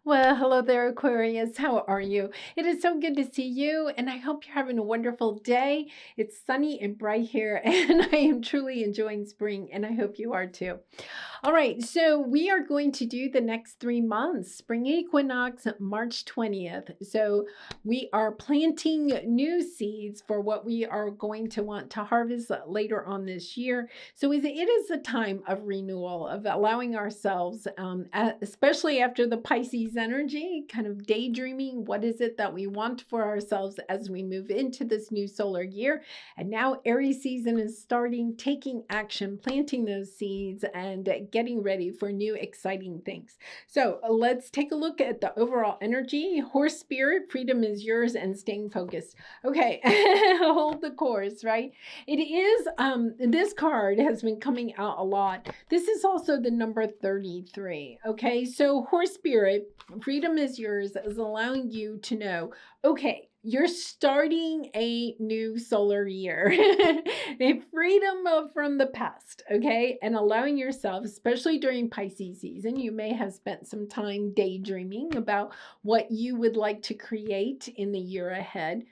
Well, hello there, Aquarius. How are you? It is so good to see you, and I hope you're having a wonderful day. It's sunny and bright here, and I am truly enjoying spring, and I hope you are too. All right, so we are going to do the next 3 months, spring equinox, March 20th. So we are planting new seeds for what we are going to want to harvest later on this year. So it is a time of renewal, of allowing ourselves, especially after the Pisces energy, kind of daydreaming. What is it that we want for ourselves as we move into this new solar year? And now Aries season is starting, taking action, planting those seeds, and getting ready for new exciting things. So let's take a look at the overall energy. Horse spirit, freedom is yours, and staying focused. Okay, hold the course, right? It is, this card has been coming out a lot. This is also the number 33. Okay, so horse spirit, freedom is yours, is allowing you to know, okay, you're starting a new solar year, a freedom from the past, okay? And allowing yourself, especially during Pisces season, you may have spent some time daydreaming about what you would like to create in the year ahead.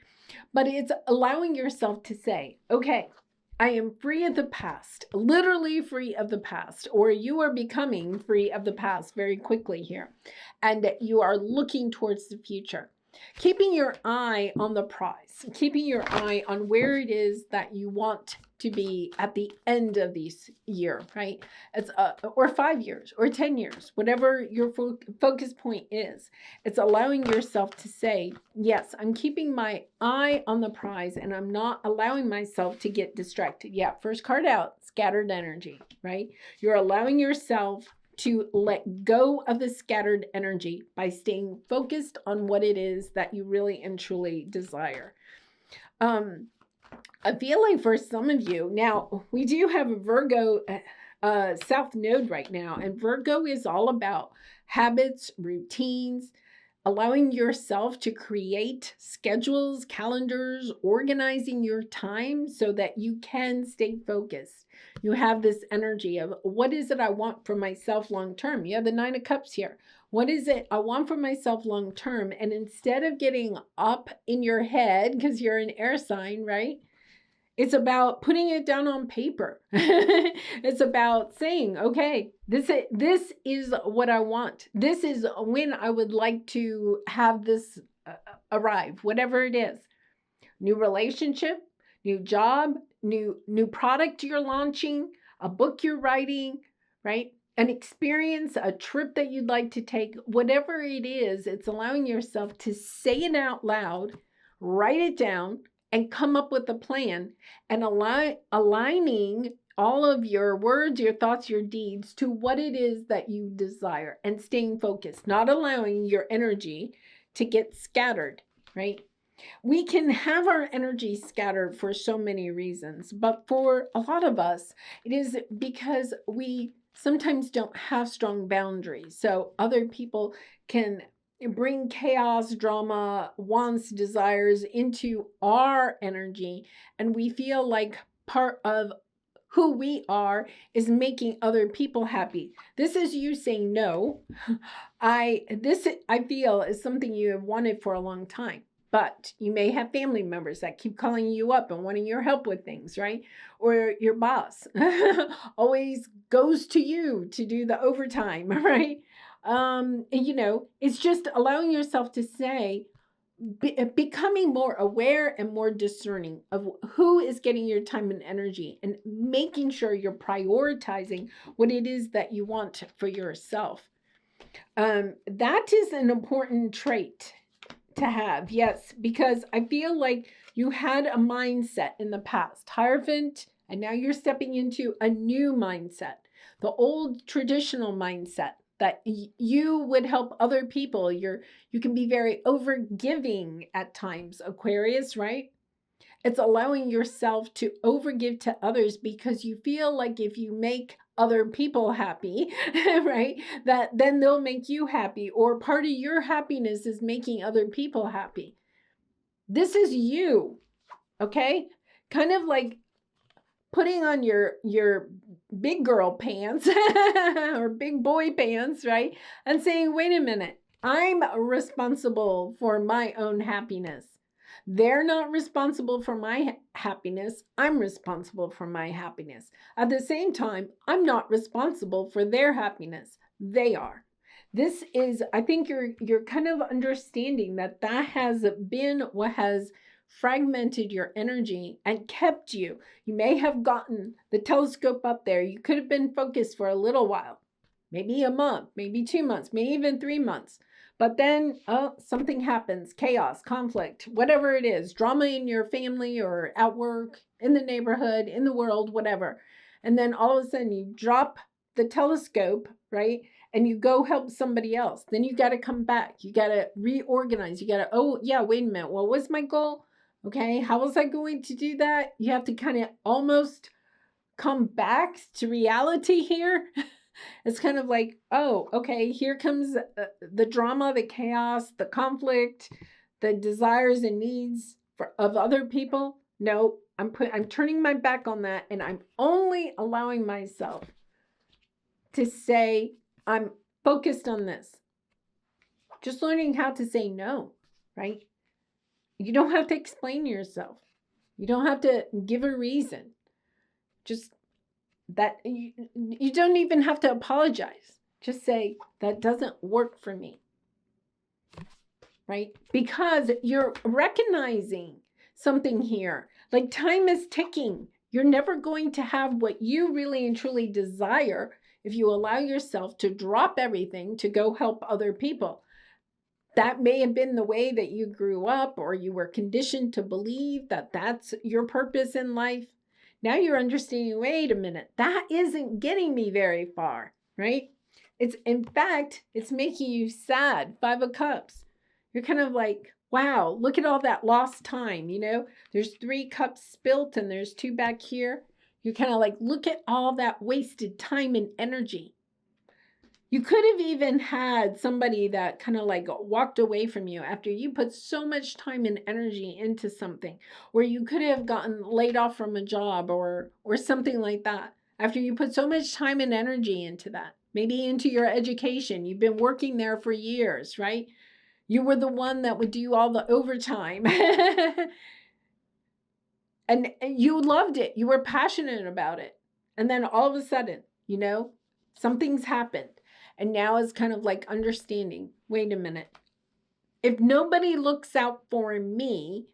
But it's allowing yourself to say, okay, I am free of the past, literally free of the past, or you are becoming free of the past very quickly here. And you are looking towards the future. Keeping your eye on the prize, keeping your eye on where it is that you want to be at the end of this year, right? It's or 5 years or 10 years, whatever your focus point is. It's allowing yourself to say, yes, I'm keeping my eye on the prize and I'm not allowing myself to get distracted. Yeah, first card out, scattered energy, right? You're allowing yourself to let go of the scattered energy by staying focused on what it is that you really and truly desire. I feel like for some of you, now we do have a Virgo South Node right now, and Virgo is all about habits, routines, allowing yourself to create schedules, calendars, organizing your time so that you can stay focused. You have this energy of what is it I want for myself long term? You have the Nine of Cups here. What is it I want for myself long term? And instead of getting up in your head, because you're an air sign, right? It's about putting it down on paper. It's about saying, okay, this is what I want. This is when I would like to have this arrive, whatever it is. New relationship, new job, new product you're launching, a book you're writing, right? An experience, a trip that you'd like to take, whatever it is, it's allowing yourself to say it out loud, write it down, and come up with a plan and aligning all of your words, your thoughts, your deeds to what it is that you desire and staying focused, not allowing your energy to get scattered, right? We can have our energy scattered for so many reasons, but for a lot of us, it is because we sometimes don't have strong boundaries. So other people can bring chaos, drama, wants, desires into our energy, and we feel like part of who we are is making other people happy. This is you saying no. I feel is something you have wanted for a long time. But you may have family members that keep calling you up and wanting your help with things, right? Or your boss always goes to you to do the overtime, right? It's just allowing yourself to say, becoming more aware and more discerning of who is getting your time and energy and making sure you're prioritizing what it is that you want for yourself. That is an important trait to have, yes, because I feel like you had a mindset in the past, Hierophant, and now you're stepping into a new mindset, the old traditional mindset that you would help other people. You can be very overgiving at times, Aquarius, right? It's allowing yourself to overgive to others because you feel like if you make other people happy, right, that then they'll make you happy, or part of your happiness is making other people happy. This is you, okay? Kind of like putting on your big girl pants or big boy pants, right? And saying, wait a minute, I'm responsible for my own happiness. They're not responsible for my happiness. I'm responsible for my happiness. At the same time, I'm not responsible for their happiness. They are. This is, I think you're kind of understanding that that has been what has fragmented your energy and kept you. You may have gotten the telescope up there. You could have been focused for a little while, maybe a month, maybe 2 months, maybe even 3 months. But then, oh, something happens, chaos, conflict, whatever it is, drama in your family or at work, in the neighborhood, in the world, whatever. And then all of a sudden you drop the telescope, right? And you go help somebody else. Then you got to come back. You got to reorganize. You got to, oh, yeah, wait a minute. What was my goal? Okay, how was I going to do that? You have to kind of almost come back to reality here. It's kind of like, oh, okay, here comes the drama, the chaos, the conflict, the desires and needs of other people. No, I'm turning my back on that, and I'm only allowing myself to say, I'm focused on this. Just learning how to say no, right? You don't have to explain yourself. You don't have to give a reason. Just that you don't even have to apologize. Just say, that doesn't work for me. Right? Because you're recognizing something here. Like time is ticking. You're never going to have what you really and truly desire if you allow yourself to drop everything to go help other people. That may have been the way that you grew up, or you were conditioned to believe that that's your purpose in life. Now you're understanding, wait a minute, that isn't getting me very far, right? It's, in fact, it's making you sad. 5 of Cups. You're kind of like, wow, look at all that lost time, you know? There's 3 cups spilt and there's 2 back here. You're kind of like, look at all that wasted time and energy. You could have even had somebody that kind of like walked away from you after you put so much time and energy into something, where you could have gotten laid off from a job or something like that after you put so much time and energy into that. Maybe into your education. You've been working there for years, right? You were the one that would do all the overtime. And you loved it. You were passionate about it. And then all of a sudden, you know, something's happened. And now it's kind of like understanding, wait a minute. If nobody looks out for me,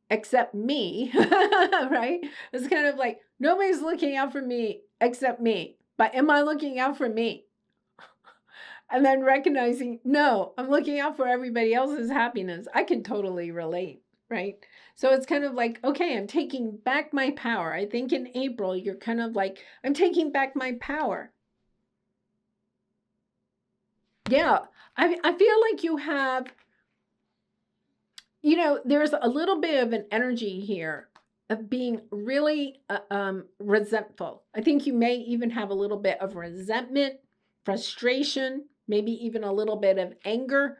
except me, right? It's kind of like, nobody's looking out for me except me. But am I looking out for me? And then recognizing, no, I'm looking out for everybody else's happiness. I can totally relate, right? So it's kind of like, okay, I'm taking back my power. I think in April, you're kind of like, I'm taking back my power. Yeah, I feel like you have, you know, there's a little bit of an energy here of being really resentful. I think you may even have a little bit of resentment, frustration, maybe even a little bit of anger.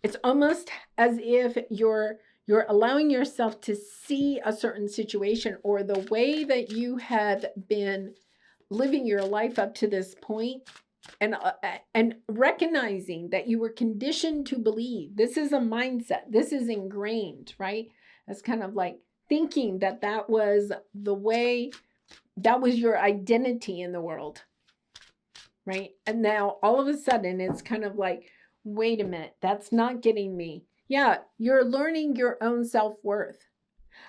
It's almost as if you're allowing yourself to see a certain situation, or the way that you have been living your life up to this point, and recognizing that you were conditioned to believe. This is a mindset. This is ingrained, right? It's kind of like thinking that that was the way, that was your identity in the world, right? And now all of a sudden it's kind of like, wait a minute, that's not getting me. Yeah, you're learning your own self-worth.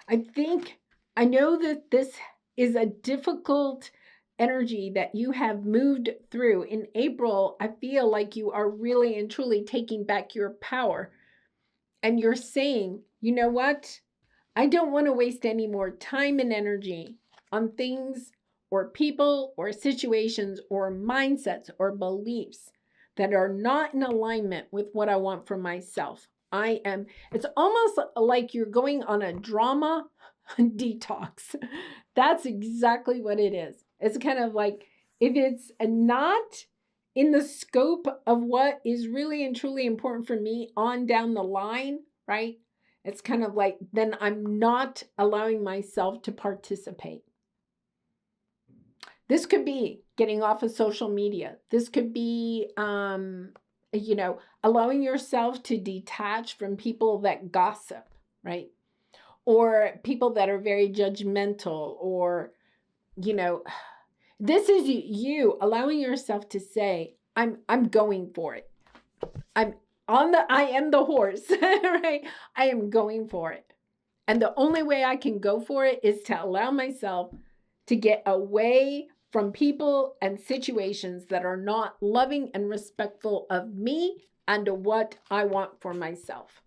I know that this is a difficult energy that you have moved through. In April, I feel like you are really and truly taking back your power. And you're saying, you know what? I don't want to waste any more time and energy on things or people or situations or mindsets or beliefs that are not in alignment with what I want for myself. It's almost like you're going on a drama detox. That's exactly what it is. It's kind of like, if it's not in the scope of what is really and truly important for me on down the line, right? It's kind of like, then I'm not allowing myself to participate. This could be getting off of social media. This could be allowing yourself to detach from people that gossip, right? Or people that are very judgmental, or, you know, this is you allowing yourself to say, I'm going for it. I am the horse, right? I am going for it. And the only way I can go for it is to allow myself to get away from people and situations that are not loving and respectful of me and what I want for myself.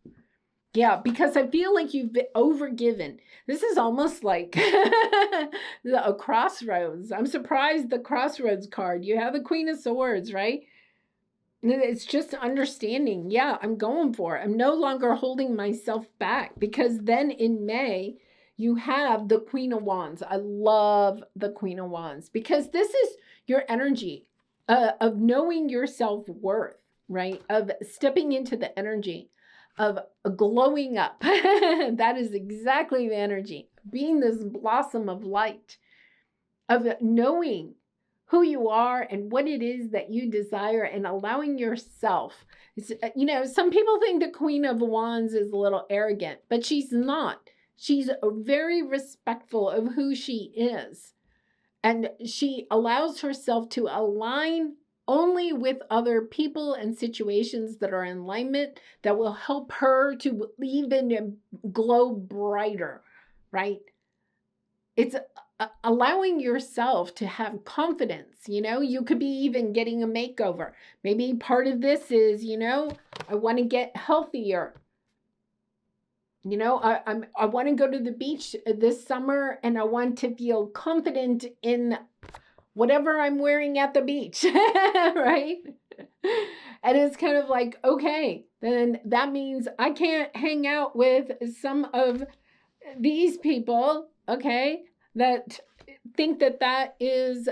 Yeah, because I feel like you've been overgiven. This is almost like a crossroads. I'm surprised the crossroads card. You have the Queen of Swords, right? It's just understanding. Yeah, I'm going for it. I'm no longer holding myself back, because then in May, you have the Queen of Wands. I love the Queen of Wands because this is your energy of knowing your self-worth, right? Of stepping into the energy of glowing up. That is exactly the energy. Being this blossom of light, of knowing who you are and what it is that you desire, and allowing yourself. Some people think the Queen of Wands is a little arrogant, but she's not. She's very respectful of who she is. And she allows herself to align only with other people and situations that are in alignment, that will help her to even glow brighter, right? It's allowing yourself to have confidence. You could be even getting a makeover. Maybe part of this is, I want to get healthier. I want to go to the beach this summer, and I want to feel confident in whatever I'm wearing at the beach, right? And it's kind of like, okay, then that means I can't hang out with some of these people, okay, that think that is,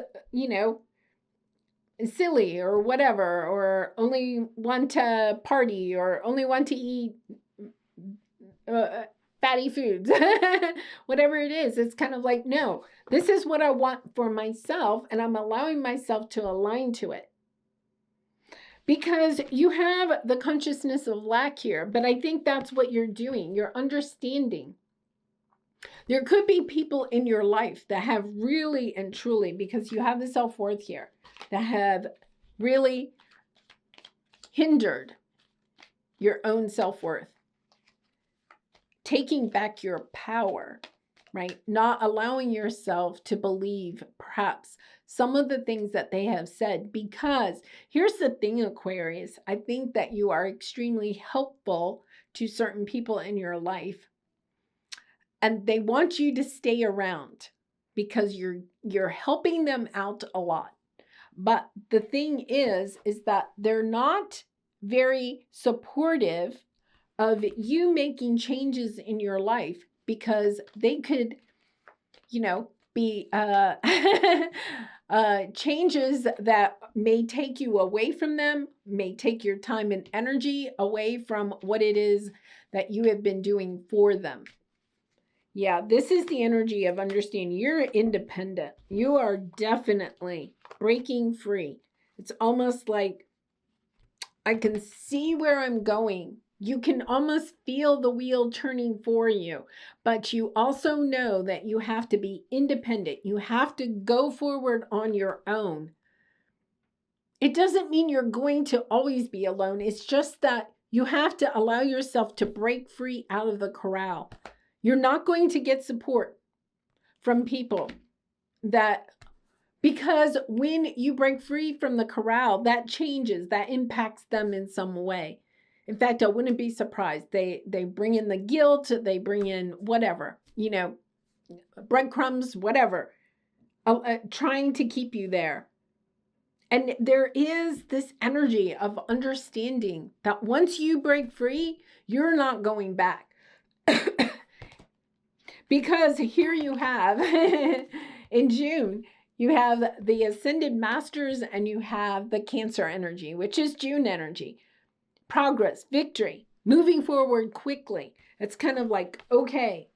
silly or whatever, or only want to party, or only want to eat fatty foods, whatever it is. It's kind of like, no, this is what I want for myself, and I'm allowing myself to align to it. Because you have the consciousness of lack here, but I think that's what you're doing. You're understanding. There could be people in your life that have really and truly, because you have the self-worth here, that have really hindered your own self-worth. Taking back your power, right? Not allowing yourself to believe perhaps some of the things that they have said. Because here's the thing, Aquarius, I think that you are extremely helpful to certain people in your life, and they want you to stay around because you're helping them out a lot. But the thing is that they're not very supportive of you making changes in your life, because they could, be changes that may take you away from them, may take your time and energy away from what it is that you have been doing for them. Yeah, this is the energy of understanding you're independent. You are definitely breaking free. It's almost like I can see where I'm going. You can almost feel the wheel turning for you, but you also know that you have to be independent. You have to go forward on your own. It doesn't mean you're going to always be alone. It's just that you have to allow yourself to break free out of the corral. You're not going to get support from people because when you break free from the corral, that changes, that impacts them in some way. In fact, I wouldn't be surprised. They bring in the guilt, they bring in whatever, breadcrumbs, whatever, trying to keep you there. And there is this energy of understanding that once you break free, you're not going back. Because here you have, in June, you have the Ascended Masters and you have the Cancer energy, which is June energy. Progress, victory, moving forward quickly. It's kind of like, okay,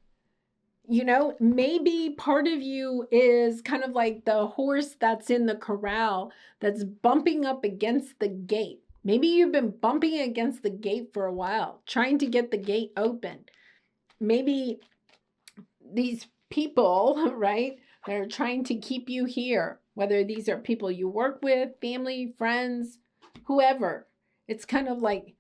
maybe part of you is kind of like the horse that's in the corral that's bumping up against the gate. Maybe you've been bumping against the gate for a while, trying to get the gate open. Maybe these people, right, that are trying to keep you here, whether these are people you work with, family, friends, whoever, it's kind of like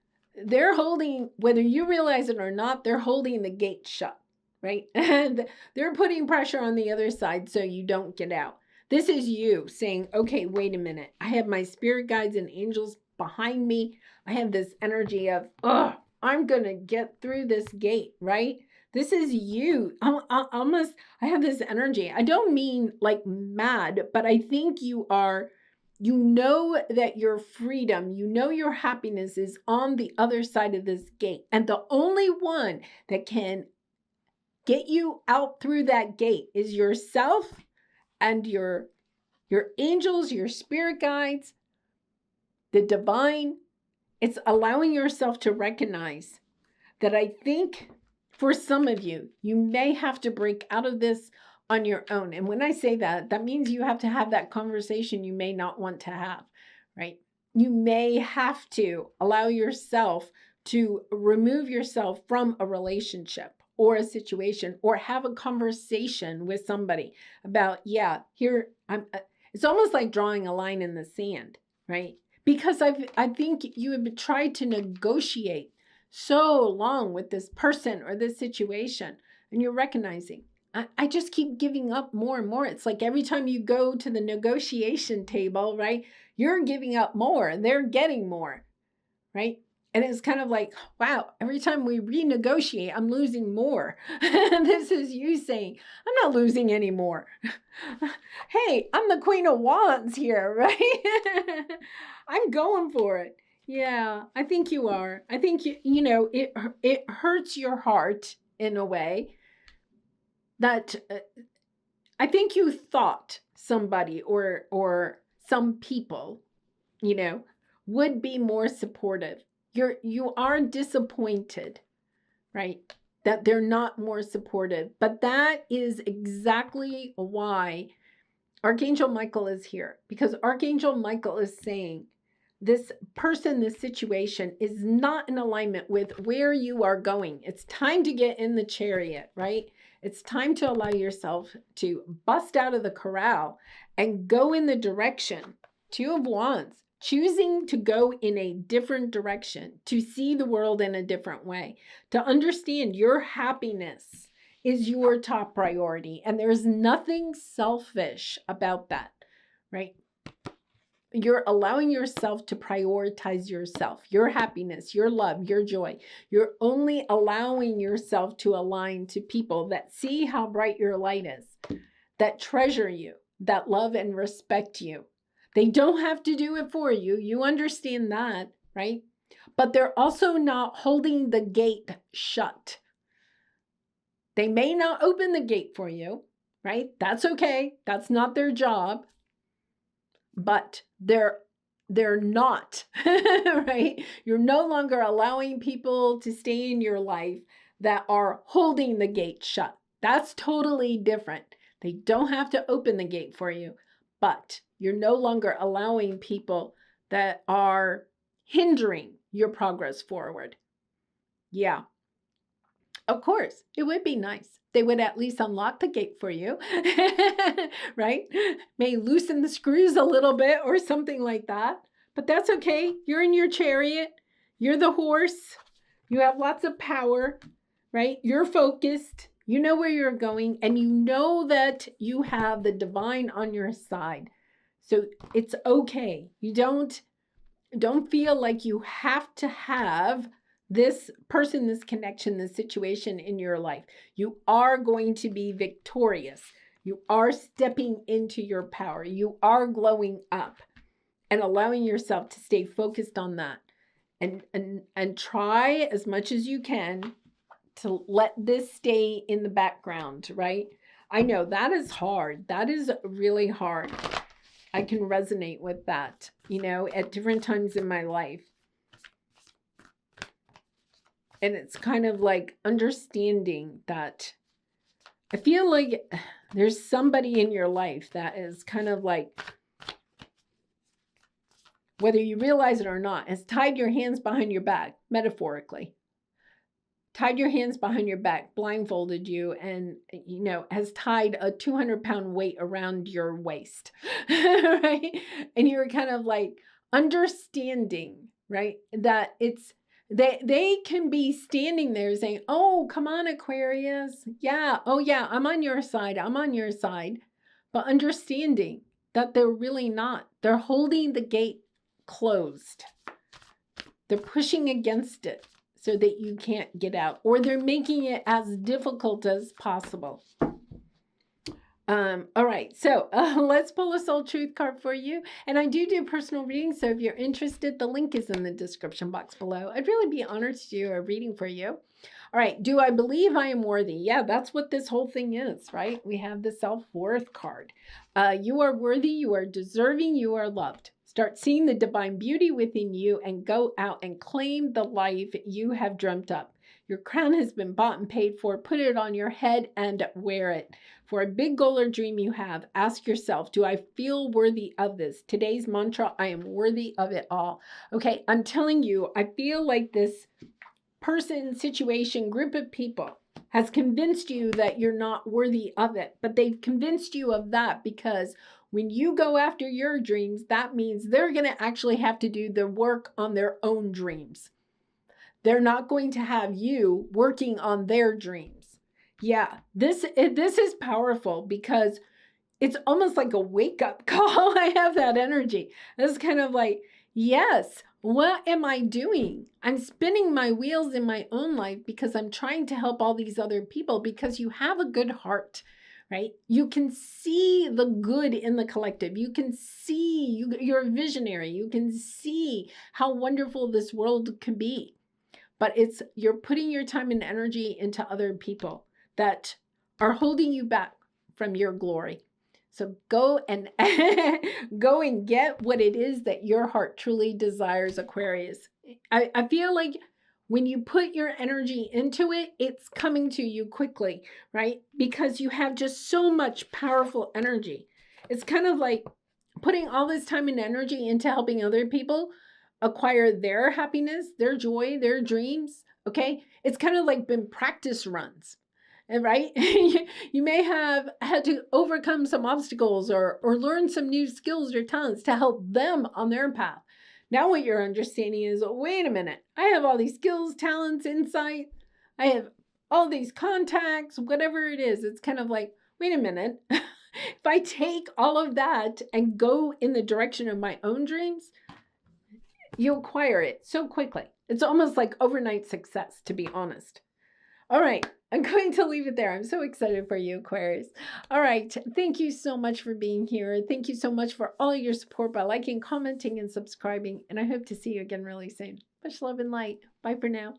they're holding, whether you realize it or not, they're holding the gate shut, right? And they're putting pressure on the other side so you don't get out. This is you saying, okay, wait a minute. I have my spirit guides and angels behind me. I have this energy of, oh, I'm going to get through this gate, right? This is you. Almost, I have this energy. I don't mean like mad, but I think you are, you know that your freedom, you know your happiness is on the other side of this gate. And the only one that can get you out through that gate is yourself and your angels, your spirit guides, the divine. It's allowing yourself to recognize that I think for some of you, you may have to break out of this on your own. And when I say that, that means you have to have that conversation you may not want to have, right? You may have to allow yourself to remove yourself from a relationship or a situation, or have a conversation with somebody about, yeah, here I'm. It's almost like drawing a line in the sand, right? Because I think you have tried to negotiate so long with this person or this situation, and you're recognizing, I just keep giving up more and more. It's like every time you go to the negotiation table, right, you're giving up more and they're getting more, right? And it's kind of like, wow, every time we renegotiate, I'm losing more. And this is you saying, I'm not losing any more. Hey, I'm the Queen of Wands here, right? I'm going for it. Yeah, I think you are. I think you know it hurts your heart in a way that I think you thought somebody or some people, you know, would be more supportive. You are disappointed, right? That they're not more supportive. But that is exactly why Archangel Michael is here, because Archangel Michael is saying this person, this situation is not in alignment with where you are going. It's time to get in the chariot, right? It's time to allow yourself to bust out of the corral and go in the direction. Two of Wands, choosing to go in a different direction, to see the world in a different way, to understand your happiness is your top priority. And there's nothing selfish about that, right? You're allowing yourself to prioritize yourself, your happiness, your love, your joy. You're only allowing yourself to align to people that see how bright your light is, that treasure you, that love and respect you. They don't have to do it for you. You understand that, right? But they're also not holding the gate shut. They may not open the gate for you, right? That's okay. That's not their job. But they're not, right? You're no longer allowing people to stay in your life that are holding the gate shut. That's totally different. They don't have to open the gate for you, but you're no longer allowing people that are hindering your progress forward. Yeah. Of course, it would be nice. They would at least unlock the gate for you, right? May loosen the screws a little bit or something like that. But that's okay. You're in your chariot. You're the horse. You have lots of power, right? You're focused. You know where you're going, and you know that you have the divine on your side. So it's okay. You don't feel like you have to have this person, this connection, this situation in your life. You are going to be victorious. You are stepping into your power. You are glowing up and allowing yourself to stay focused on that. And try as much as you can to let this stay in the background, right? I know that is hard. That is really hard. I can resonate with that, you know, at different times in my life. And it's kind of like understanding that I feel like there's somebody in your life that is kind of like whether you realize it or not, has tied your hands behind your back, metaphorically. Tied your hands behind your back, blindfolded you, and, has tied a 200-pound weight around your waist, right? And you're kind of like understanding, right? That they can be standing there saying, oh, come on, Aquarius. Yeah. Oh, yeah. I'm on your side. I'm on your side. But understanding that they're really not. They're holding the gate closed. They're pushing against it so that you can't get out, or they're making it as difficult as possible. All right, so let's pull a soul truth card for you. And I do personal readings, so if you're interested, the link is in the description box below. I'd really be honored to do a reading for you. All right, do I believe I am worthy? Yeah, that's what this whole thing is, right? We have the self-worth card. You are worthy, you are deserving, you are loved. Start seeing the divine beauty within you and go out and claim the life you have dreamt up. Your crown has been bought and paid for. Put it on your head and wear it. For a big goal or dream you have, ask yourself, do I feel worthy of this? Today's mantra, I am worthy of it all. Okay, I'm telling you, I feel like this person, situation, group of people has convinced you that you're not worthy of it. But they've convinced you of that because when you go after your dreams, that means they're going to actually have to do the work on their own dreams. They're not going to have you working on their dreams. Yeah, this is powerful because it's almost like a wake-up call. I have that energy. It's kind of like, yes, what am I doing? I'm spinning my wheels in my own life because I'm trying to help all these other people, because you have a good heart. Right? You can see the good in the collective. You can see, you're a visionary. You can see how wonderful this world can be. But you're putting your time and energy into other people that are holding you back from your glory. So go and get what it is that your heart truly desires, Aquarius. I feel like when you put your energy into it, it's coming to you quickly, right? Because you have just so much powerful energy. It's kind of like putting all this time and energy into helping other people acquire their happiness, their joy, their dreams, okay? It's kind of like been practice runs, right? You may have had to overcome some obstacles or learn some new skills or talents to help them on their path. Now what you're understanding is, wait a minute, I have all these skills, talents, insight. I have all these contacts, whatever it is. It's kind of like, wait a minute. If I take all of that and go in the direction of my own dreams, you acquire it so quickly. It's almost like overnight success, to be honest. All right, I'm going to leave it there. I'm so excited for you, Aquarius. All right, thank you so much for being here. Thank you so much for all your support by liking, commenting, and subscribing. And I hope to see you again really soon. Much love and light. Bye for now.